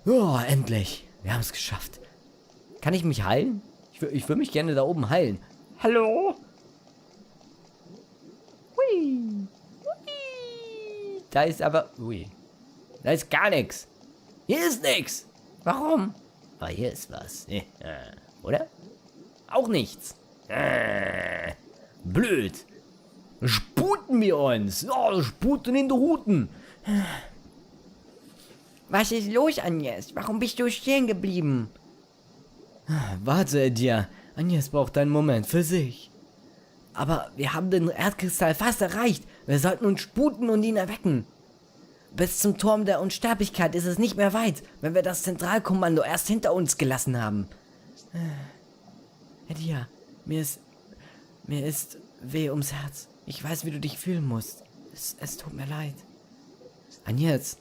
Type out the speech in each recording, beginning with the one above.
Oh, endlich. Wir haben es geschafft. Kann ich mich heilen? Ich würde mich gerne da oben heilen. Hallo? Hui. Hui. Da ist aber... Ui. Da ist gar nichts. Hier ist nichts. Warum? Weil hier ist was. Oder? Auch nichts. Blöd. Sputen wir uns. Oh, sputen in die Ruten. Was ist los, Agnes? Warum bist du stehen geblieben? Warte, Edea. Agnes braucht einen Moment für sich. Aber wir haben den Erdkristall fast erreicht. Wir sollten uns sputen und ihn erwecken. Bis zum Turm der Unsterblichkeit ist es nicht mehr weit, wenn wir das Zentralkommando erst hinter uns gelassen haben. Edea, mir ist weh ums Herz. Ich weiß, wie du dich fühlen musst. Es tut mir leid. Agnes.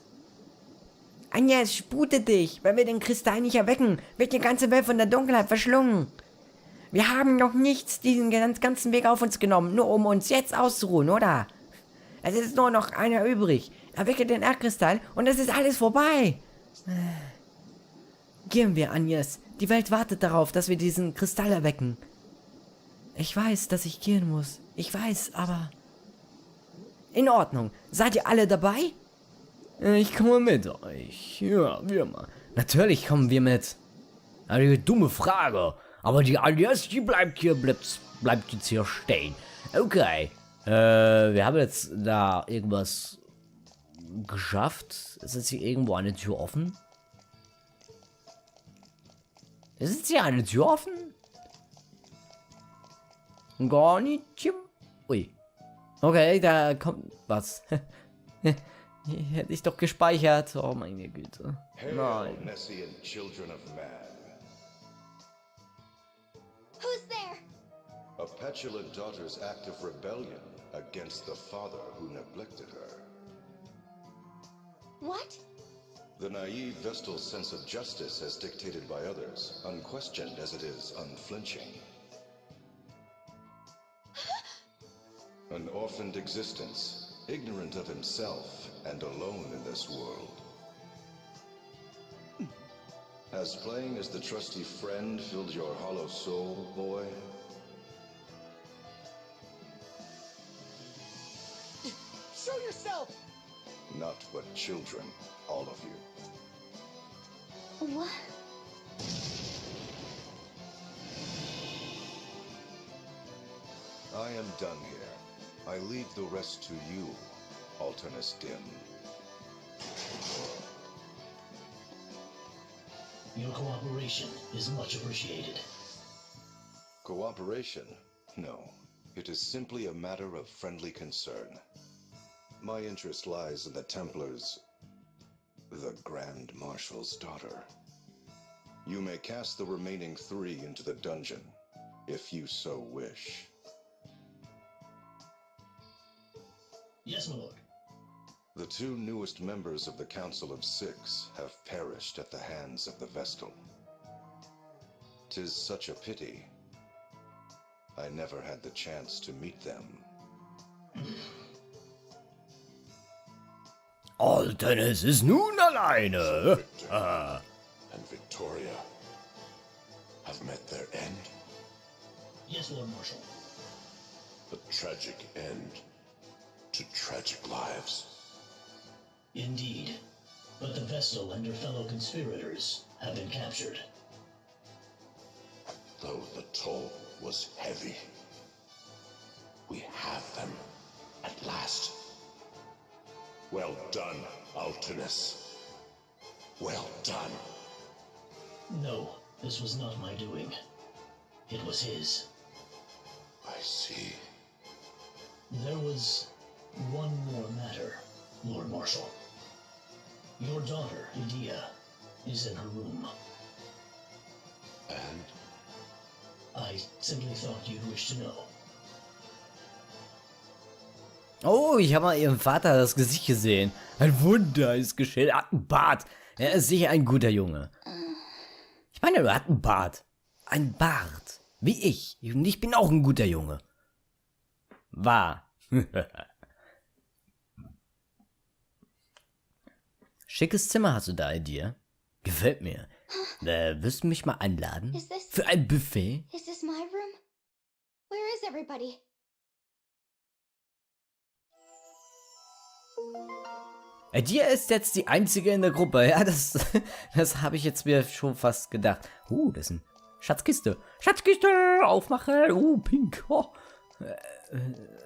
Agnes, spute dich. Wenn wir den Kristall nicht erwecken, wird die ganze Welt von der Dunkelheit verschlungen. Wir haben noch nichts diesen ganzen Weg auf uns genommen, nur um uns jetzt auszuruhen, oder? Es ist nur noch einer übrig. Erwecke den Erdkristall und es ist alles vorbei. Gehen wir, Agnes. Die Welt wartet darauf, dass wir diesen Kristall erwecken. Ich weiß, dass ich gehen muss. Ich weiß, aber... In Ordnung. Seid ihr alle dabei? Ich komme mit euch. Ja, wir mal. Natürlich kommen wir mit. Eine dumme Frage. Aber die Agnes, die bleibt jetzt hier stehen. Okay. Wir haben jetzt da irgendwas geschafft. Ist jetzt hier irgendwo eine Tür offen? Ist jetzt hier eine Tür offen? Gar nicht. Ui. Okay, da kommt was. Hier hätte ich doch gespeichert. Oh meine Güte. Nein. Who's there? A petulant daughter's act of rebellion against the father who neglected her. What? The naive Vestal's sense of justice as dictated by others, unquestioned as it is unflinching. An orphaned existence, ignorant of himself and alone in this world. Has playing as the trusty friend filled your hollow soul, boy? Show yourself! Not but children, all of you. What? I am done here. I leave the rest to you, Alternus Dim. Your cooperation is much appreciated. Cooperation? No. It is simply a matter of friendly concern. My interest lies in the Templars, the Grand Marshal's daughter. You may cast the remaining 3 into the dungeon, if you so wish. Yes, my lord. The 2 newest members of the Council of 6 have perished at the hands of the Vestal. 'Tis such a pity. I never had the chance to meet them. Alternus ist nun alleine. And Victoria have met their end. Yes, Lord Marshal. A tragic end to tragic lives. Indeed. But the Vestal and her fellow conspirators have been captured. Though the toll was heavy, we have them at last. Well done, Alternus. Well done. No, this was not my doing. It was his. I see. There was one more matter, Lord Marshal. Your daughter, Edea, is in her room. And? I simply thought you'd wish to know. Oh, ich habe mal ihrem Vater das Gesicht gesehen. Ein Wunder ist geschehen. Er hat einen Bart. Er ist sicher ein guter Junge. Ich meine, er hat einen Bart. Ein Bart. Wie ich. Und ich bin auch ein guter Junge. War. Schickes Zimmer hast du da, Edea. Gefällt mir. Wirst du mich mal einladen? Is this Für ein Buffet? is this my room? Where is everybody? Edea ist jetzt die einzige in der Gruppe. Ja, das habe ich jetzt mir schon fast gedacht. Das ist eine Schatzkiste. Schatzkiste, aufmachen. Pink. Oh.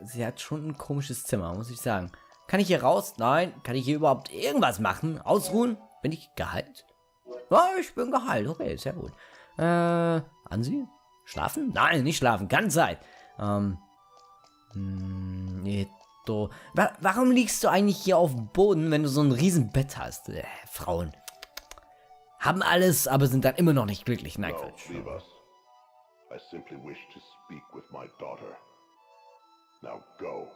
Sie hat schon ein komisches Zimmer, muss ich sagen. Kann ich hier raus? Nein. Kann ich hier überhaupt irgendwas machen? Ausruhen? Bin ich geheilt? Ja, ich bin geheilt. Okay, sehr gut. Ansehen? Schlafen? Nein, nicht schlafen. Keine Zeit. Warum liegst du eigentlich hier auf dem Boden, wenn du so ein riesen Bett hast? Frauen haben alles, aber sind dann immer noch nicht glücklich. Nein, No, Quatsch. leave us. I simply wish to speak with my daughter. Now go.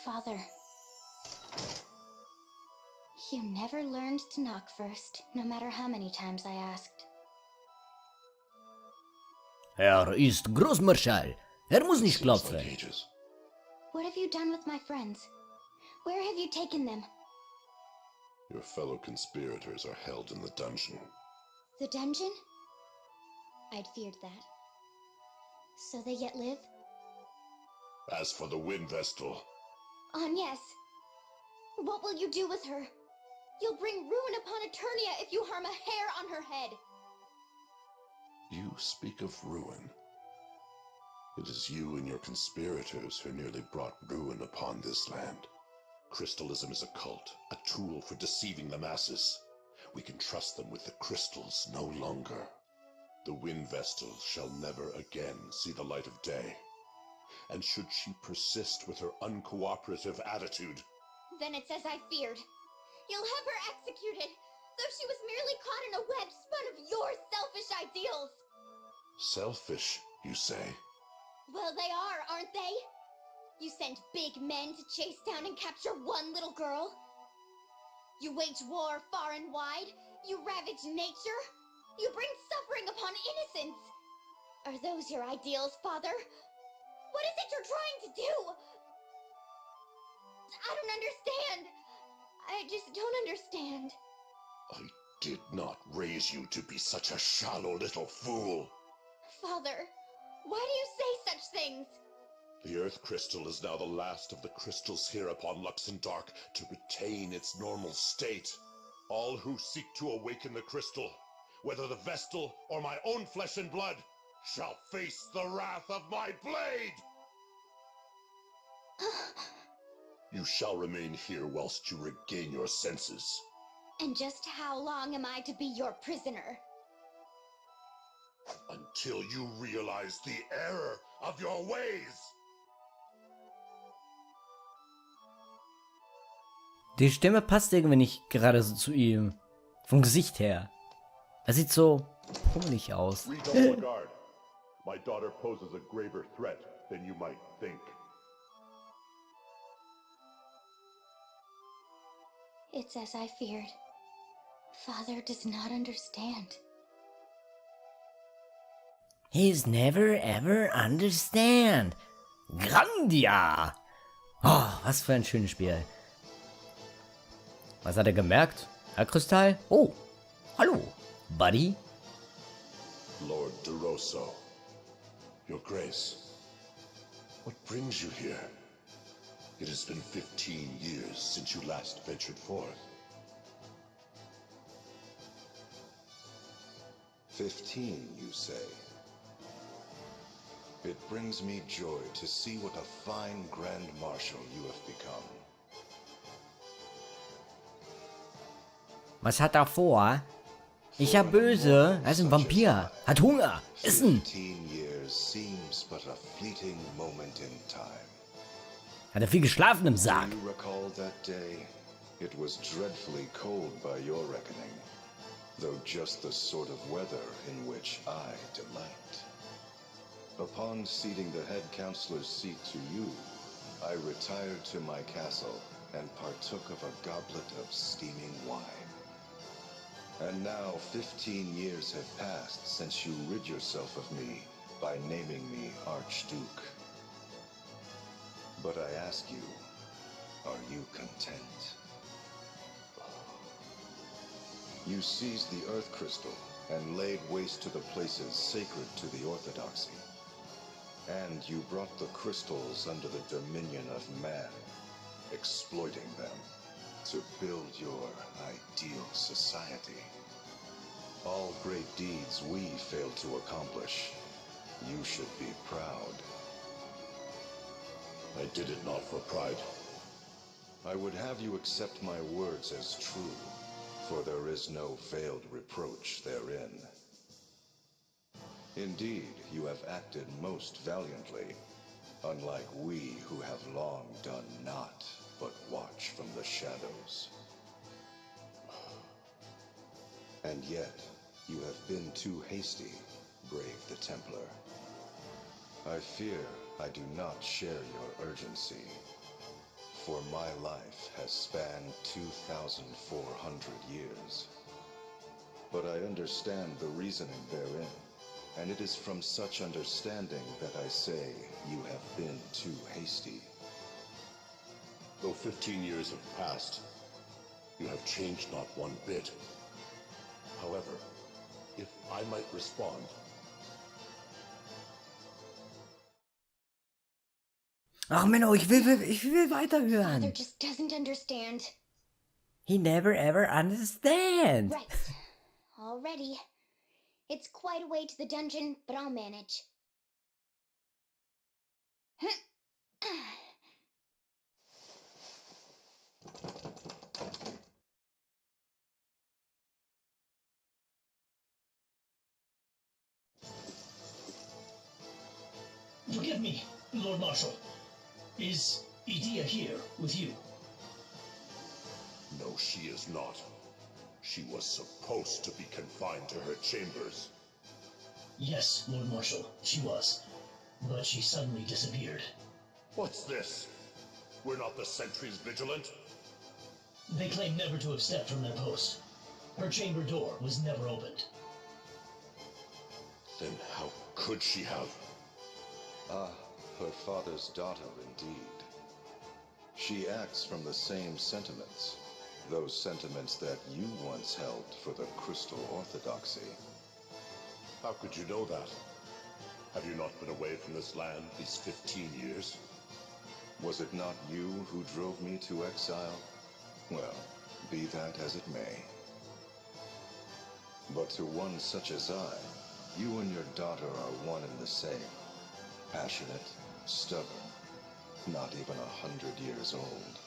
Father. You never learned to knock first, no matter how many times I asked. Ist Grossmarschal. Muss nicht Seems klopfen. like ages. What have you done with my friends? Where have you taken them? Your fellow conspirators are held in the dungeon. The dungeon? I'd feared that. So they yet live? As for the wind vestal, Yes. What will you do with her? You'll bring ruin upon Eternia if you harm a hair on her head. you speak of ruin. It is you and your conspirators who nearly brought ruin upon this land. Crystalism is a cult, a tool for deceiving the masses. We can trust them with the crystals no longer. The wind vestal shall never again see the light of day. And should she persist with her uncooperative attitude, Then it's as I feared. You'll have her executed, though she was merely caught in a web spun of your selfish ideals. selfish, you say? Well, they are, aren't they? You send big men to chase down and capture one little girl. You wage war far and wide. You ravage nature. You bring suffering upon innocence. Are those your ideals, Father? What is it you're trying to do? I don't understand. I just don't understand. I did not raise you to be such a shallow little fool. Father, why do you say such things? The Earth Crystal is now the last of the crystals here upon Luxendark to retain its normal state. All who seek to awaken the crystal, whether the Vestal or my own flesh and blood, shall face the wrath of my blade! You shall remain here whilst you regain your senses. And just how long am I to be your prisoner? Until you realize the error of your ways! Die Stimme passt irgendwie nicht gerade so zu ihm. Vom Gesicht her. Er sieht so pummelig aus. Redouble the guard. My daughter poses a graver threat than you might think. It's as I feared. Father does not understand. He's never ever understand. Grandia! Oh, was für ein schönes Spiel. Was hat er gemerkt? Herr Kristall? Oh, hallo, Buddy. Lord DeRosso, Your Grace, what brings you here? It has been 15 years since you last ventured forth. 15, you say? It brings me joy to see what a fine Grand Marshal you have become. Was hat er vor? Ich hab böse. Er ist ein Vampir. Hat Hunger. Essen. 15 years seems but a fleeting moment in time. Hat er viel geschlafen im Sarg. Do you recall that day? It was dreadfully cold by your reckoning, though just the sort of weather in which I delight. Upon ceding the head counselor's seat to you, I retired to my castle and partook of a goblet of steaming wine. And now 15 years have passed since you rid yourself of me by naming me Archduke. But I ask you, are you content? You seized the Earth Crystal and laid waste to the places sacred to the Orthodoxy. And you brought the crystals under the dominion of man, exploiting them to build your ideal society. All great deeds we failed to accomplish. You should be proud. I did it not for pride. I would have you accept my words as true, for there is no veiled reproach therein. Indeed, you have acted most valiantly, unlike we who have long done naught but watch from the shadows. And yet, you have been too hasty, brave the Templar. I fear I do not share your urgency, for my life has spanned 2,400 years. But I understand the reasoning therein, and it is from such understanding that I say you have been too hasty. Though 15 years have passed, you have changed not one bit. However, if I might respond, Ach Menno, ich will Father weiterhören. just doesn't understand. He never ever understands. Right. Already. It's quite a way to the dungeon, but I'll manage. Forgive me, Lord Marshal. Is Edea here with you? no, she is not. She was supposed to be confined to her chambers. Yes, Lord Marshal, she was. But she suddenly disappeared. What's this? Were not the sentries vigilant? They claim never to have stepped from their post. Her chamber door was never opened. Then how could she have? Ah, her father's daughter indeed. She acts from the same sentiments, those sentiments that you once held for the Crystal Orthodoxy. How could you know that? Have you not been away from this land these 15 years? Was it not you who drove me to exile? Well, be that as it may. But to one such as I, you and your daughter are one and the same. Passionate, stubborn, not even 100 years old.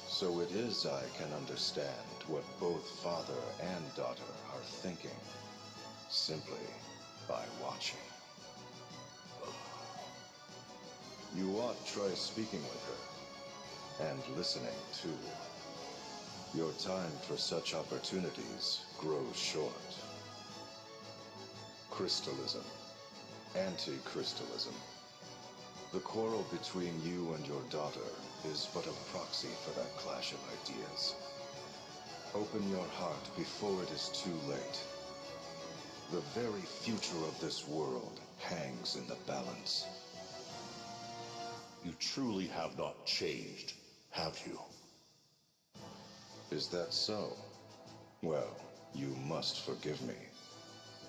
So it is I can understand what both father and daughter are thinking, simply by watching. You ought try speaking with her, and listening too. Your time for such opportunities grows short. Crystalism, anti-crystalism. The quarrel between you and your daughter is but a proxy for that clash of ideas. Open your heart before it is too late. The very future of this world hangs in the balance. You truly have not changed, have you? Is that so? Well, you must forgive me.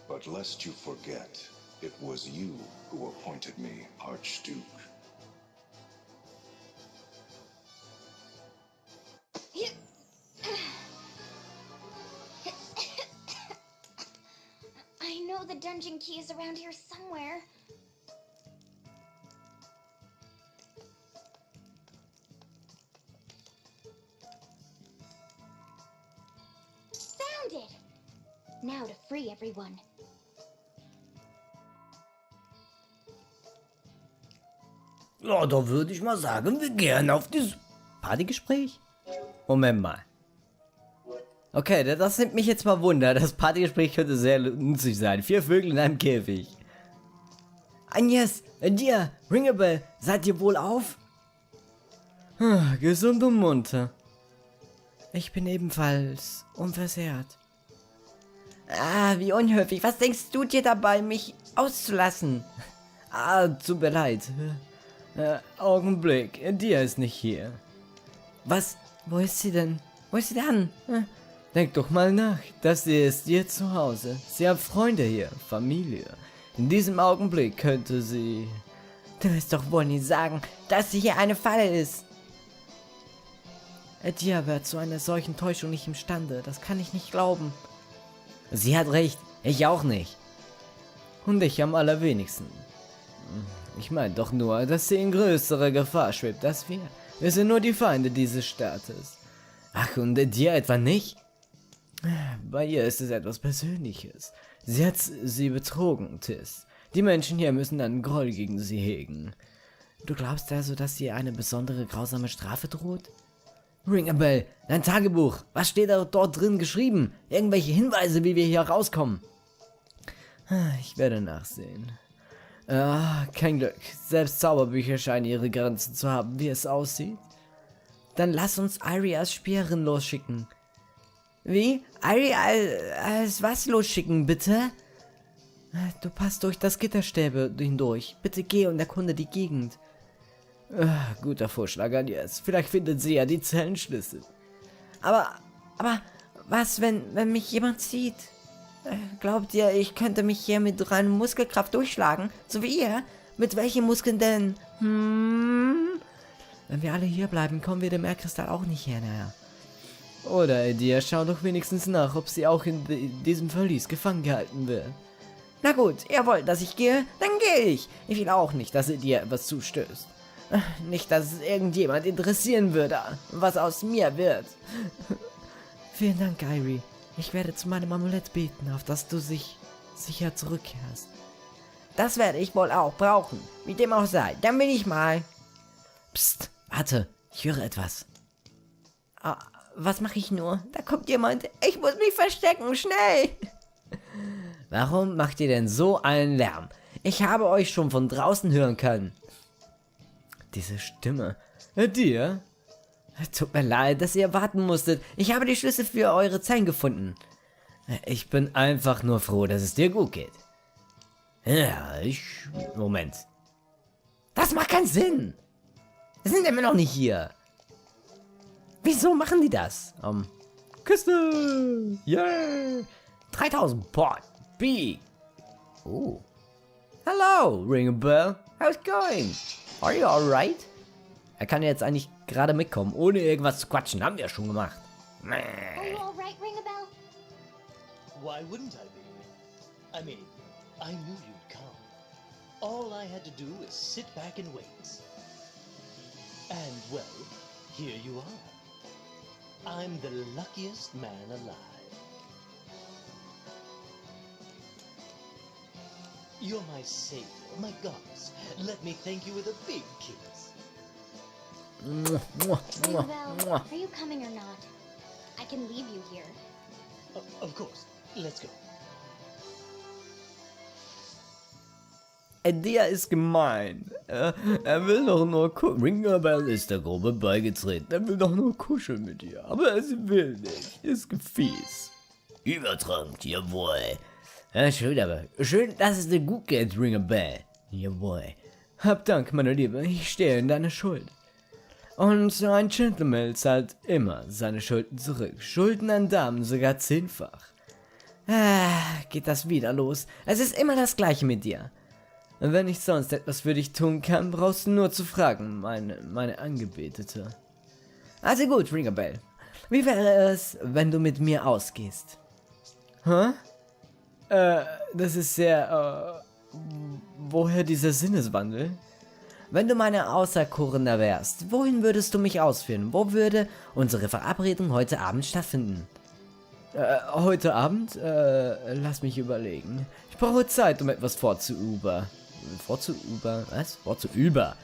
But lest you forget, it was you who appointed me Archduke. I know the dungeon key is around here somewhere. Found it! Now to free everyone. Ja, da würde ich mal sagen, wir gehen auf das Partygespräch. Moment mal. Okay, das nimmt mich jetzt mal Wunder. Das Partygespräch könnte sehr nützlich sein. 4 Vögel in einem Käfig. Agnes, Edea, Ringabel, seid ihr wohl auf? Gesund und munter. Ich bin ebenfalls unversehrt. Ah, wie unhöflich. Was denkst du dir dabei, mich auszulassen? Ah, tut mir leid. Augenblick, Edea ist nicht hier. Was? Wo ist sie denn? Wo ist sie denn? Denk doch mal nach, das hier ist ihr Zuhause. Sie hat Freunde hier, Familie. In diesem Augenblick könnte sie... Du wirst doch wohl nie sagen, dass sie hier eine Falle ist. Edea wäre zu einer solchen Täuschung nicht imstande. Das kann ich nicht glauben. Sie hat recht, ich auch nicht. Und ich am allerwenigsten. Ich meine doch nur, dass sie in größerer Gefahr schwebt als wir. Wir sind nur die Feinde dieses Staates. Ach, und Edea etwa nicht? Bei ihr ist es etwas Persönliches. Sie hat sie betrogen, Tis. Die Menschen hier müssen einen Groll gegen sie hegen. Du glaubst also, dass ihr eine besondere grausame Strafe droht? Ring a Bell, dein Tagebuch. Was steht da dort drin geschrieben? Irgendwelche Hinweise, wie wir hier rauskommen? Ich werde nachsehen. Kein Glück. Selbst Zauberbücher scheinen ihre Grenzen zu haben, wie es aussieht. Dann lass uns Irie als Späherin losschicken. Wie? Irie als was losschicken, bitte? Du passt durch das Gitterstäbe hindurch. Bitte geh und erkunde die Gegend. Guter Vorschlag an jetzt. Vielleicht findet sie ja die Zellenschlüssel. Aber was, wenn mich jemand sieht? Glaubt ihr, ich könnte mich hier mit reiner Muskelkraft durchschlagen? So wie ihr? Mit welchen Muskeln denn? Wenn wir alle hier bleiben, kommen wir dem Meerkristall auch nicht her, naja. Oder Edea, schau doch wenigstens nach, ob sie auch in diesem Verlies gefangen gehalten wird. Na gut, ihr wollt, dass ich gehe? Dann gehe ich. Ich will auch nicht, dass Edea etwas zustößt. Nicht, dass es irgendjemand interessieren würde, was aus mir wird. Vielen Dank, Irie. Ich werde zu meinem Amulett beten, auf dass du sicher zurückkehrst. Das werde ich wohl auch brauchen. Wie dem auch sei. Dann bin ich mal. Psst, warte. Ich höre etwas. Was mache ich nur? Da kommt jemand. Ich muss mich verstecken. Schnell. Warum macht ihr denn so einen Lärm? Ich habe euch schon von draußen hören können. Diese Stimme. Dir? Tut mir leid, dass ihr warten musstet. Ich habe die Schlüssel für eure Zellen gefunden. Ich bin einfach nur froh, dass es dir gut geht. Ja, Moment. Das macht keinen Sinn. Wir sind immer noch nicht hier. Wieso machen die das? Küste! Yeah! 3000 Port. B. Oh. Hello, Ring a Bell. How's it going? Are you alright? Er kann jetzt eigentlich gerade mitkommen, ohne irgendwas zu quatschen. Haben wir schon gemacht. Are you alright, Ring a Bell? Why wouldn't I be? I mean, I knew you'd come. All I had to do is sit back and wait. And, well, here you are. I'm the luckiest man alive. You're my savior, my goddess. Let me thank you with a big kiss. Ring a Bell, are you coming or not? I can leave you here. Of course. Let's go. Der ist gemein. Er will doch nur kuscheln. Ring a Bell ist der Gruppe beigetreten. Er will doch nur kuscheln mit ihr. Aber er will nicht. Ist fies. Übertrank, jawohl. Ja, schön, aber schön, dass es dir gut geht, Ring a Bell. Jawohl. Hab Dank, meine Liebe. Ich stehe in deiner Schuld. Und ein Gentleman zahlt immer seine Schulden zurück. Schulden an Damen sogar 10-fach. Geht das wieder los. Es ist immer das Gleiche mit dir. Und wenn ich sonst etwas für dich tun kann, brauchst du nur zu fragen, meine Angebetete. Also gut, Ring a Bell. Wie wäre es, wenn du mit mir ausgehst? Hä? Das ist sehr, woher dieser Sinneswandel? Wenn du meine Auserkorene wärst, wohin würdest du mich ausführen? Wo würde unsere Verabredung heute Abend stattfinden? Heute Abend? Lass mich überlegen. Ich brauche Zeit, um etwas vorzuüber. Was? Vorzuüber?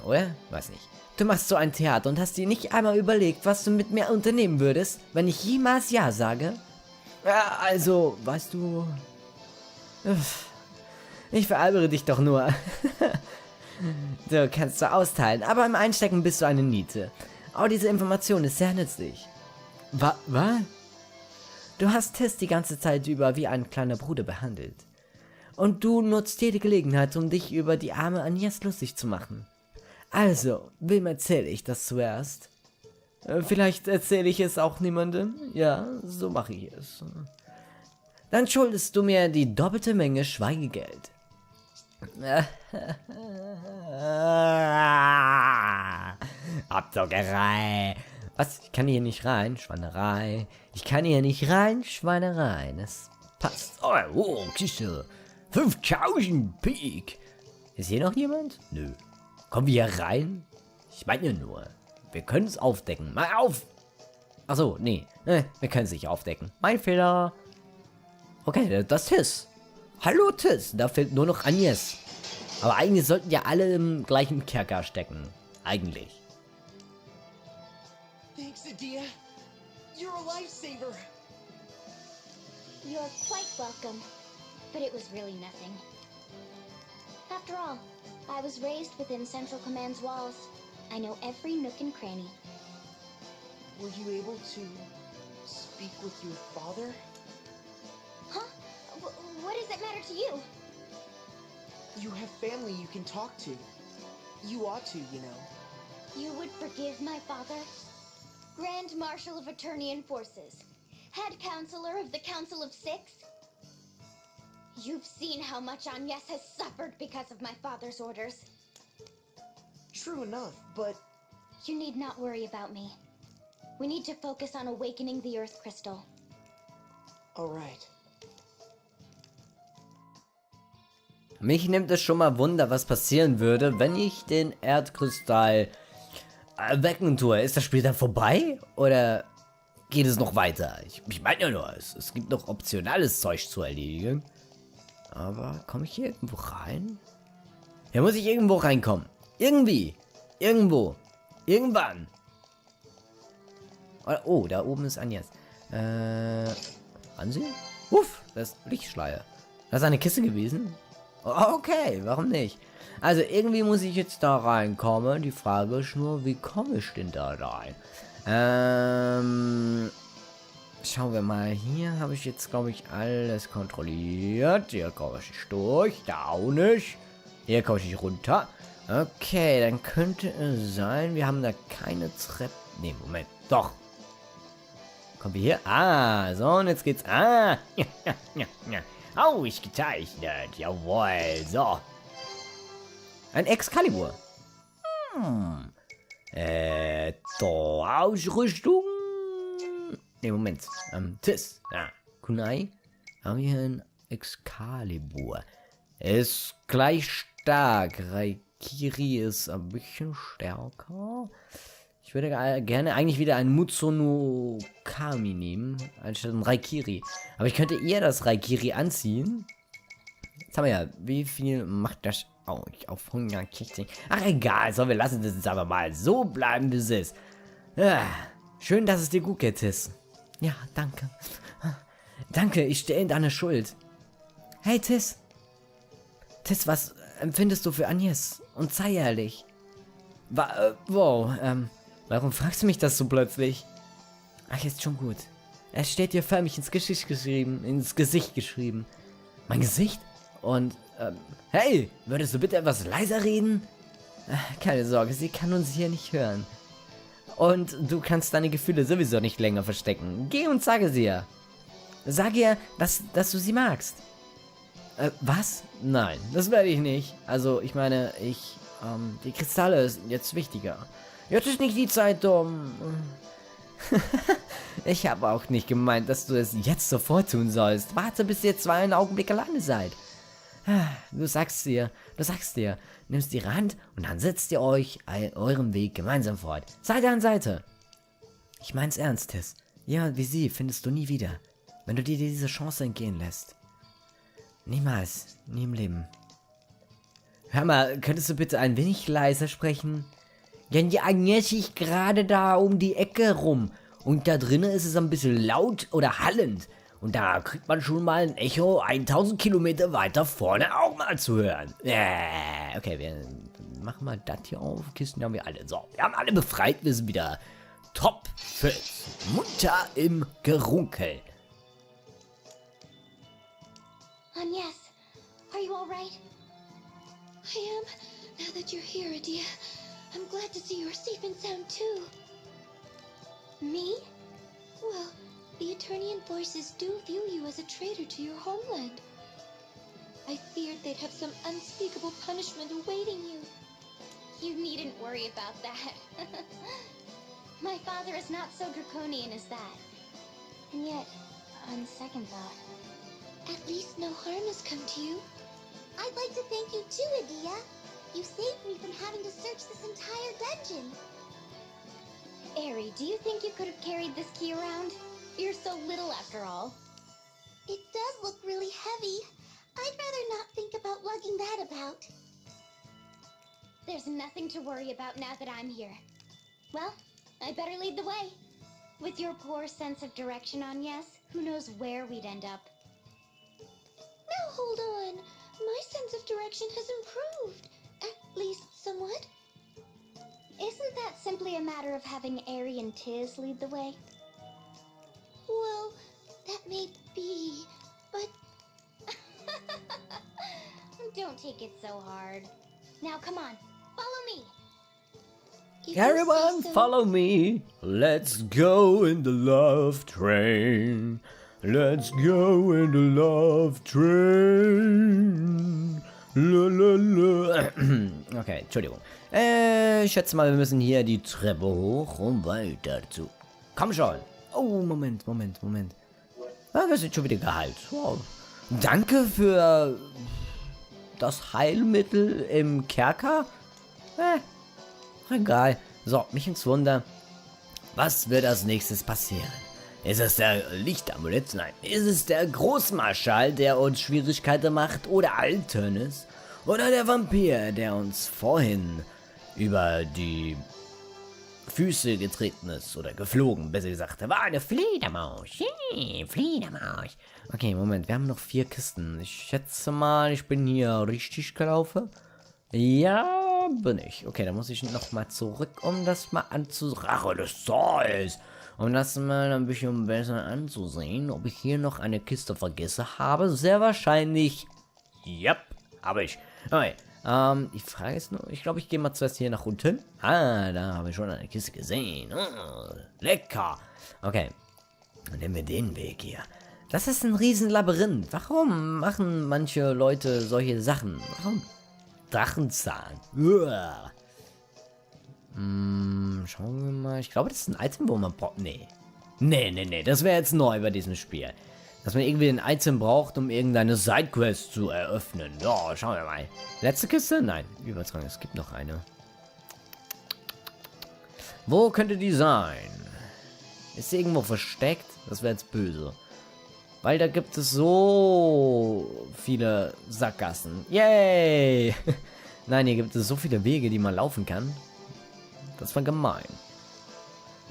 Oder? Weiß nicht. Du machst so ein Theater und hast dir nicht einmal überlegt, was du mit mir unternehmen würdest, wenn ich jemals Ja sage? Also, weißt du... Ich veralbere dich doch nur. Du kannst zwar austeilen, aber im Einstecken bist du eine Niete. Auch diese Information ist sehr nützlich. Was? Du hast Tess die ganze Zeit über wie ein kleiner Bruder behandelt. Und du nutzt jede Gelegenheit, um dich über die arme Agnes lustig zu machen. Also, wem erzähle ich das zuerst? Vielleicht erzähle ich es auch niemandem? Ja, so mache ich es. Dann schuldest du mir die doppelte Menge Schweigegeld. Abzockerei. Was? Ich kann hier nicht rein? Schweinerei. Ich kann hier nicht rein? Schweinerei. Das passt. Oh, Kiste. 5000 Pik. Ist hier noch jemand? Nö. Kommen wir hier rein? Ich meine nur, wir können es aufdecken. Mal auf! Achso, nee. Wir können es nicht aufdecken. Mein Fehler. Okay, das ist Tis. Hallo Tis. Da fehlt nur noch Agnes. Aber eigentlich sollten ja alle im gleichen Kerker stecken. Eigentlich. Thanks, Edea. You're a lifesaver. You're quite welcome, but it was really nothing. After all, I was raised within Central Command's walls. I know every nook and cranny. Were you able to speak with your father? Huh? What does it matter to you? You have family you can talk to. You ought to, you know. You would forgive my father? Grand Marshal of Eternian Forces. Head Counselor of the Council of Six? You've seen how much Agnes has suffered because of my father's orders. True enough, but You need not worry about me. We need to focus on awakening the Earth Crystal. alright. Mich nimmt es schon mal Wunder, was passieren würde, wenn ich den Erdkristall erwecken tue. Ist das Spiel dann vorbei? Oder geht es noch weiter? Ich meine ja nur, es gibt noch optionales Zeug zu erledigen. Aber komme ich hier irgendwo rein? Hier muss ich irgendwo reinkommen. Irgendwie. Irgendwo. Irgendwann. Oh, da oben ist Agnes. Ansehen? Uff, das ist Lichtschleier. Das ist eine Kiste gewesen? Okay, warum nicht? Also irgendwie muss ich jetzt da reinkommen. Die Frage ist nur, wie komme ich denn da rein? Schauen wir mal. Hier habe ich jetzt, glaube ich, alles kontrolliert. Hier komme ich nicht durch. Da auch nicht. Hier komme ich nicht runter. Okay, dann könnte es sein, wir haben da keine Treppe. Ne, Moment. Doch. Kommen wir hier? Ah, so, und jetzt geht's. Ah, ausgezeichnet. Jawohl, so. Ein Excalibur. Ausrüstung. Ne, Moment. Tis. Ja. Kunai. Haben wir hier ein Excalibur. Ist gleich stark. Raikiri ist ein bisschen stärker. Ich würde gerne eigentlich wieder einen Mutsuno Kami nehmen, anstatt ein Raikiri. Aber ich könnte eher das Raikiri anziehen. Jetzt haben wir ja, wie viel macht das auf 160? Ach egal, so, wir lassen das jetzt aber mal so bleiben, wie es ist. Ja, schön, dass es dir gut geht, Tis. Ja, danke. Danke, ich stehe in deiner Schuld. Hey, Tis. Tis, was empfindest du für Agnes? Und sei ehrlich. Wow, warum fragst du mich das so plötzlich? Ach, ist schon gut. Es steht dir förmlich ins Gesicht geschrieben. Mein Gesicht? Und, hey, würdest du bitte etwas leiser reden? Keine Sorge, sie kann uns hier nicht hören. Und du kannst deine Gefühle sowieso nicht länger verstecken. Geh und sage sie ihr. Sag ihr, dass du sie magst. Was? Nein, das werde ich nicht. Also, ich meine, die Kristalle sind jetzt wichtiger. Jetzt ist nicht die Zeit, Ich habe auch nicht gemeint, dass du es jetzt sofort tun sollst. Warte, bis ihr 2 Augenblicke alleine seid. Du sagst dir, nimmst ihre Hand und dann setzt ihr euch euren Weg gemeinsam fort. Seite an Seite. Ich mein's ernst, Tis. Ja, wie sie findest du nie wieder, wenn du dir diese Chance entgehen lässt. Niemals, nie im Leben. Hör mal, könntest du bitte ein wenig leiser sprechen? Denn die Agnes ist gerade da um die Ecke rum. Und da drinnen ist es ein bisschen laut oder hallend. Und da kriegt man schon mal ein Echo 1000 Kilometer weiter vorne auch mal zu hören. Okay, wir machen mal das hier auf. Kisten haben wir alle. So, wir haben alle befreit. Wir sind wieder top fit. Munter im Gerunkel. Agnes, are you all right? I am. Now that you're here, Edea, I'm glad to see you're safe and sound too. Me? Well, the Eternian forces do view you as a traitor to your homeland. I feared they'd have some unspeakable punishment awaiting you. You needn't worry about that. My father is not so draconian as that. And yet, on second thought, at least no harm has come to you. I'd like to thank you too, Edea. You saved me from having to search this entire dungeon. Eri, do you think you could have carried this key around? You're so little after all. It does look really heavy. I'd rather not think about lugging that about. There's nothing to worry about now that I'm here. Well, I better lead the way. With your poor sense of direction on Yes, who knows where we'd end up. Now hold on. My sense of direction has improved. At least somewhat. Isn't that simply a matter of having Eri and Tiz lead the way? Well, that may be, but... Don't take it so hard. Now come on, follow me. if you Everyone, say so. follow me. Let's go in the love train. Let's go in the love train. La, la, la. Okay, Entschuldigung. Ich schätze mal, wir müssen hier die Treppe hoch, um weiter zu... Komm schon. Oh, Moment. Ah, wir sind schon wieder geheilt. Wow. Danke für das Heilmittel im Kerker. Egal. So, mich ins Wunder. Was wird als nächstes passieren? Ist es der Lichtamulett? Nein. Ist es der Grossmarschal, der uns Schwierigkeiten macht? Oder Alternis? Oder der Vampir, der uns vorhin über die Füße getreten ist? Oder geflogen, besser gesagt. Da war eine Fledermaus. Fledermaus. Okay, Moment. Wir haben noch 4 Kisten. Ich schätze mal, ich bin hier richtig gelaufen. Ja, bin ich. Okay, dann muss ich nochmal zurück, um das mal anzurache des Zolls. Um das mal ein bisschen besser anzusehen, ob ich hier noch eine Kiste vergessen habe. Sehr wahrscheinlich. Yep, habe ich. Okay, die Frage ist nur, ich glaube, ich gehe mal zuerst hier nach unten. Ah, da habe ich schon eine Kiste gesehen. Oh, lecker. Okay, dann nehmen wir den Weg hier. Das ist ein riesen Labyrinth. Warum machen manche Leute solche Sachen? Warum? Drachenzahn. Uah. Schauen wir mal. Ich glaube, das ist ein Item, wo man braucht. Nee. Nee. Das wäre jetzt neu bei diesem Spiel. Dass man irgendwie ein Item braucht, um irgendeine Sidequest zu eröffnen. Ja, schauen wir mal. Letzte Kiste? Nein. Übertragen. Es gibt noch eine. Wo könnte die sein? Ist sie irgendwo versteckt? Das wäre jetzt böse. Weil da gibt es so viele Sackgassen. Yay! Nein, hier gibt es so viele Wege, die man laufen kann. Das war gemein.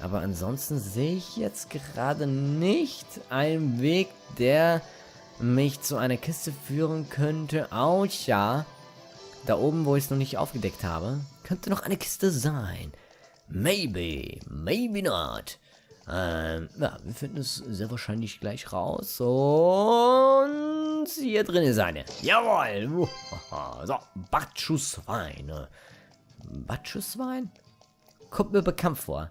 Aber ansonsten sehe ich jetzt gerade nicht einen Weg, der mich zu einer Kiste führen könnte. Außer da oben, wo ich es noch nicht aufgedeckt habe, könnte noch eine Kiste sein. Maybe, maybe not. Ja, wir finden es sehr wahrscheinlich gleich raus. Und hier drin ist eine. Jawohl. So, Batschuswein. Batschuswein? Kommt mir bekannt vor.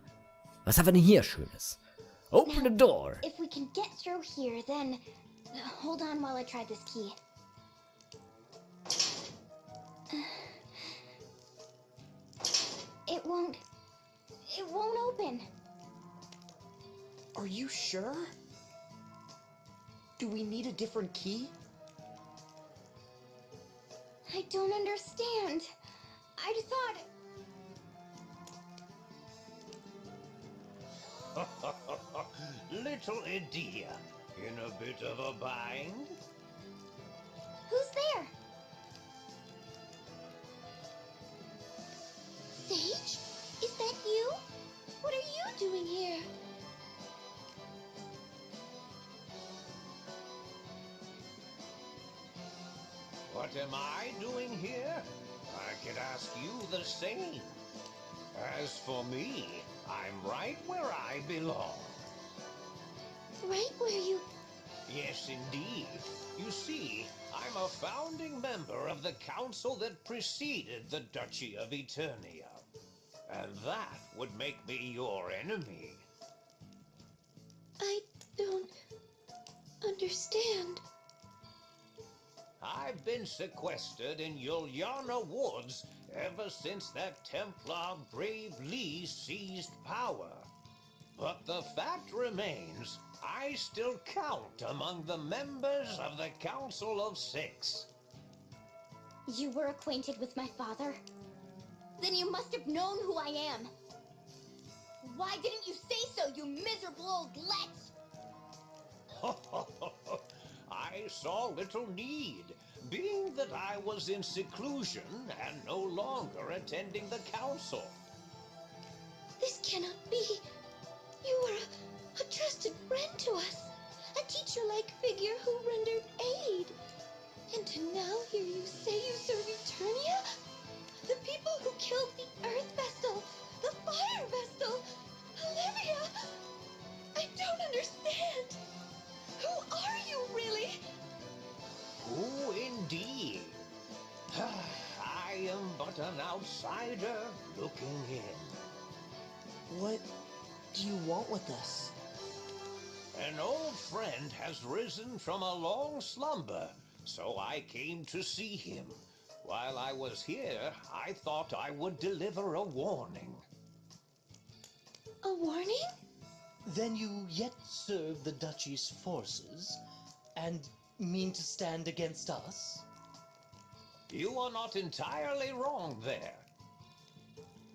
Was haben wir denn hier Schönes? Open the door. If we can get through here, then... Hold on while I try this key. It won't open. Are you sure? Do we need a different key? I don't understand. I thought... Little Edea, in a bit of a bind? Who's there? Sage? Is that you? What are you doing here? What am I doing here? I could ask you the same. As for me, I'm right where I belong. Right where you... Yes, indeed. You see, I I'm a founding member of the council that preceded the Duchy of Eternia. And that would make me your enemy. I don't understand. I've been sequestered in Juliana Woods ever since that Templar Brave Lee seized power. But the fact remains, I still count among the members of the Council of Six. You were acquainted with my father? Then you must have known who I am. Why didn't you say so, you miserable old lech? I saw little need, being that I was in seclusion and no longer attending the council. This cannot be. You were a trusted friend to us. A teacher-like figure who rendered aid. And to now hear you say you serve Eternia? The people who killed the Earth Vestal, the Fire Vestal, Olivia! I don't understand. Who are you, really? Who indeed? I am but an outsider looking in. What do you want with us? An old friend has risen from a long slumber, so I came to see him. While I was here, I thought I would deliver a warning. A warning? Then you yet serve the Duchy's forces, and mean to stand against us? You are not entirely wrong there.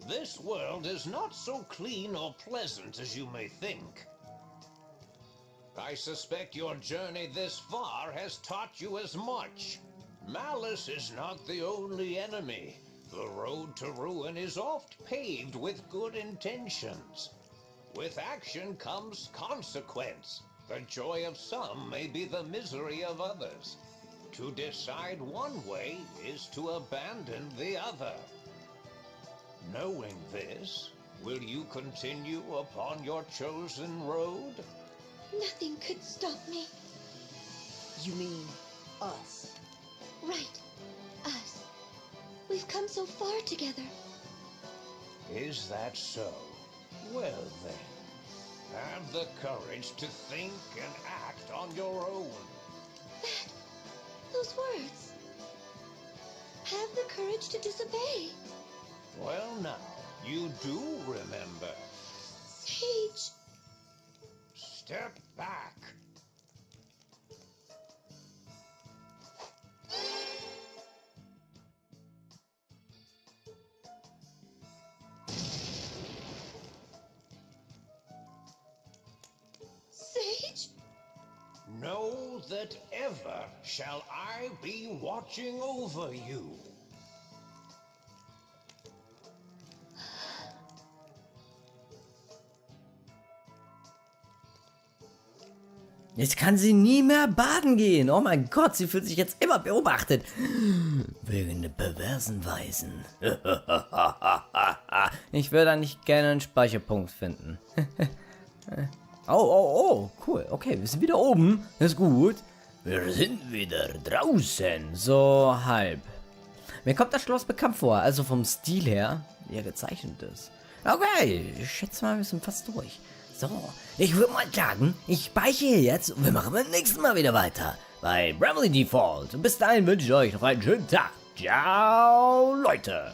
This world is not so clean or pleasant as you may think. I suspect your journey this far has taught you as much. Malice is not the only enemy. The road to ruin is oft paved with good intentions. With action comes consequence. The joy of some may be the misery of others. To decide one way is to abandon the other. Knowing this, will you continue upon your chosen road? Nothing could stop me. You mean us? Right. Us. We've come so far together. Is that so? Well then, have the courage to think and act on your own. Those words. Have the courage to disobey. Well now, you do remember. Sage. Step back. Sage? Know that ever shall I be watching over you. Jetzt kann sie nie mehr baden gehen. Oh mein Gott, sie fühlt sich jetzt immer beobachtet. Wegen der perversen Weisen. Ich würde da nicht gerne einen Speicherpunkt finden. Oh, cool. Okay, wir sind wieder oben. Das ist gut. Wir sind wieder draußen. So halb. Mir kommt das Schloss bekannt vor. Also vom Stil her, wie er gezeichnet ist. Okay, ich schätze mal, wir sind fast durch. So, ich würde mal sagen, ich speichere jetzt und wir machen beim nächsten Mal wieder weiter bei Bravely Default. Und bis dahin wünsche ich euch noch einen schönen Tag. Ciao, Leute.